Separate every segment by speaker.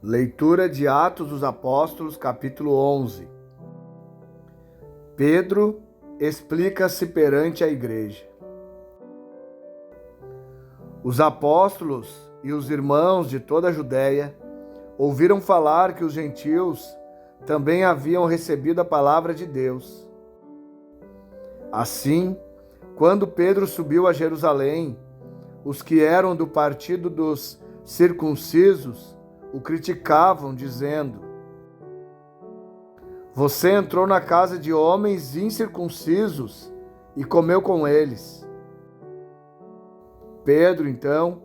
Speaker 1: Leitura de Atos dos Apóstolos, capítulo 11. Pedro explica-se perante a igreja. Os apóstolos e os irmãos de toda a Judéia ouviram falar que os gentios também haviam recebido a palavra de Deus. Assim, quando Pedro subiu a Jerusalém, os que eram do partido dos circuncisos o criticavam, dizendo: "Você entrou na casa de homens incircuncisos e comeu com eles." Pedro, então,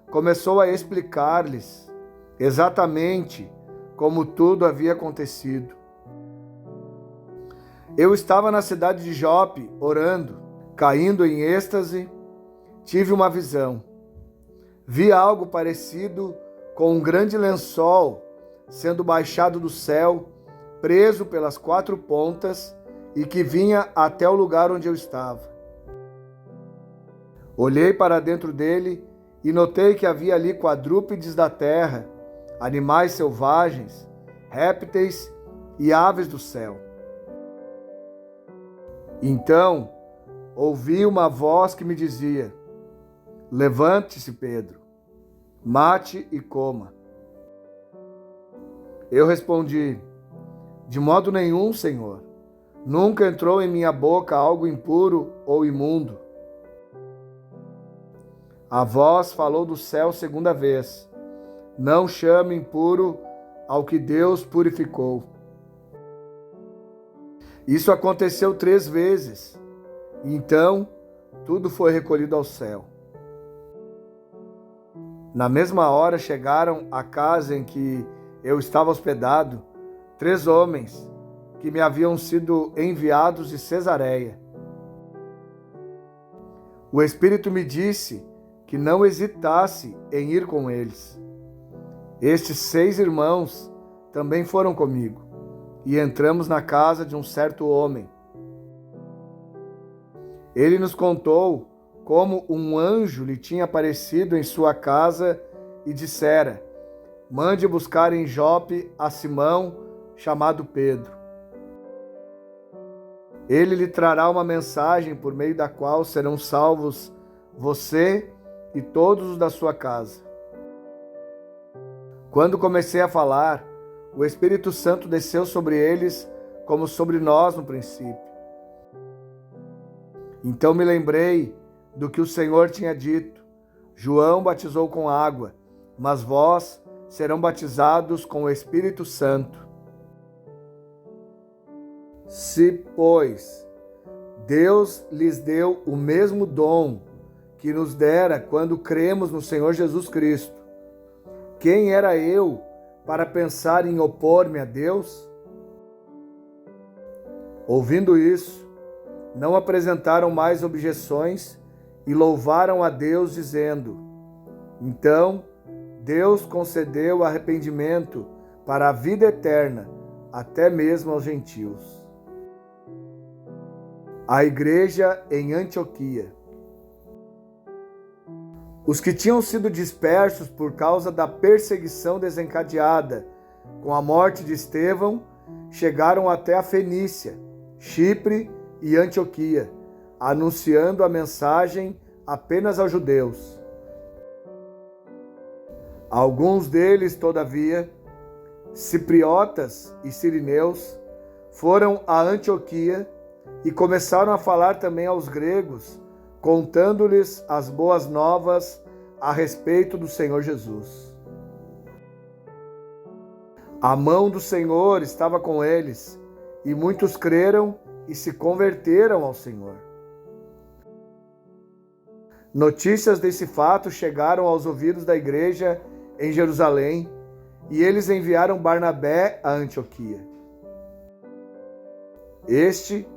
Speaker 1: começou a explicar-lhes exatamente como tudo havia acontecido. Eu estava na cidade de Jope, orando, caindo em êxtase, tive uma visão. Vi algo parecido com um grande lençol sendo baixado do céu, preso pelas 4 pontas e que vinha até o lugar onde eu estava. Olhei para dentro dele e notei que havia ali quadrúpedes da terra, animais selvagens, répteis e aves do céu. Então, ouvi uma voz que me dizia: "Levante-se, Pedro, mate e coma." Eu respondi: "De modo nenhum, Senhor. Nunca entrou em minha boca algo impuro ou imundo." A voz falou do céu segunda vez: "Não chame impuro ao que Deus purificou." Isso aconteceu 3 vezes. E então, tudo foi recolhido ao céu. Na mesma hora chegaram à casa em que eu estava hospedado 3 homens que me haviam sido enviados de Cesareia. O Espírito me disse que não hesitasse em ir com eles. Estes 6 irmãos também foram comigo e entramos na casa de um certo homem. Ele nos contou como um anjo lhe tinha aparecido em sua casa e dissera: "Mande buscar em Jope a Simão, chamado Pedro. Ele lhe trará uma mensagem por meio da qual serão salvos você e todos os da sua casa." Quando comecei a falar, o Espírito Santo desceu sobre eles como sobre nós no princípio. Então me lembrei do que o Senhor tinha dito: "João batizou com água, mas vós serão batizados com o Espírito Santo." Se, pois, Deus lhes deu o mesmo dom que nos dera quando cremos no Senhor Jesus Cristo, quem era eu para pensar em opor-me a Deus? Ouvindo isso, não apresentaram mais objeções e louvaram a Deus, dizendo: "Então, Deus concedeu arrependimento para a vida eterna, até mesmo aos gentios." A igreja em Antioquia. Os que tinham sido dispersos por causa da perseguição desencadeada com a morte de Estevão chegaram até a Fenícia, Chipre e Antioquia, anunciando a mensagem apenas aos judeus. Alguns deles, todavia, cipriotas e sirineus, foram a Antioquia e começaram a falar também aos gregos, contando-lhes as boas novas a respeito do Senhor Jesus. A mão do Senhor estava com eles, e muitos creram e se converteram ao Senhor. Notícias desse fato chegaram aos ouvidos da igreja em Jerusalém, e eles enviaram Barnabé a Antioquia. Este,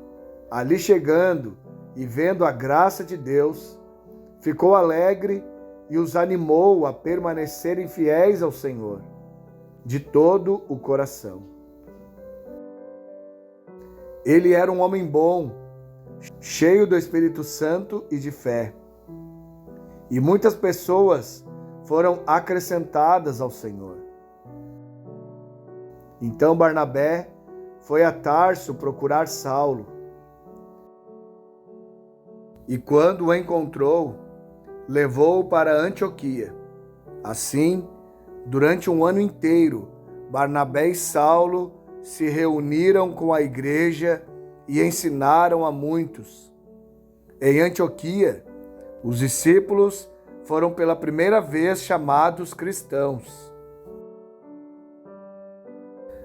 Speaker 1: ali chegando e vendo a graça de Deus, ficou alegre e os animou a permanecerem fiéis ao Senhor, de todo o coração. Ele era um homem bom, cheio do Espírito Santo e de fé, e muitas pessoas foram acrescentadas ao Senhor. Então Barnabé foi a Tarso procurar Saulo. E quando o encontrou, levou-o para Antioquia. Assim, durante um ano inteiro, Barnabé e Saulo se reuniram com a igreja e ensinaram a muitos. Em Antioquia, os discípulos foram pela primeira vez chamados cristãos.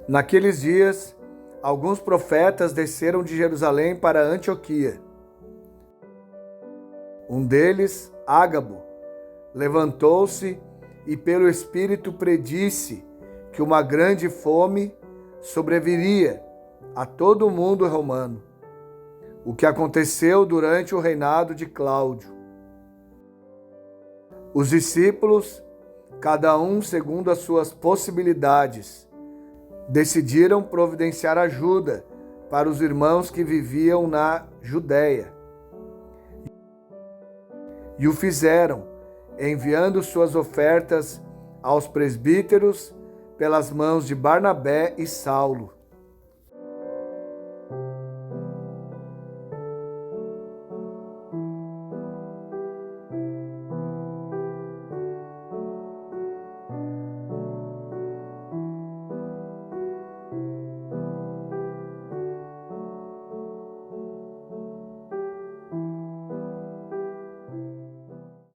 Speaker 1: Naqueles dias, alguns profetas desceram de Jerusalém para Antioquia. Um deles, Ágabo, levantou-se e pelo Espírito predisse que uma grande fome sobreviria a todo o mundo romano, o que aconteceu durante o reinado de Cláudio. Os discípulos, cada um segundo as suas possibilidades, decidiram providenciar ajuda para os irmãos que viviam na Judéia. E o fizeram, enviando suas ofertas aos presbíteros pelas mãos de Barnabé e Saulo.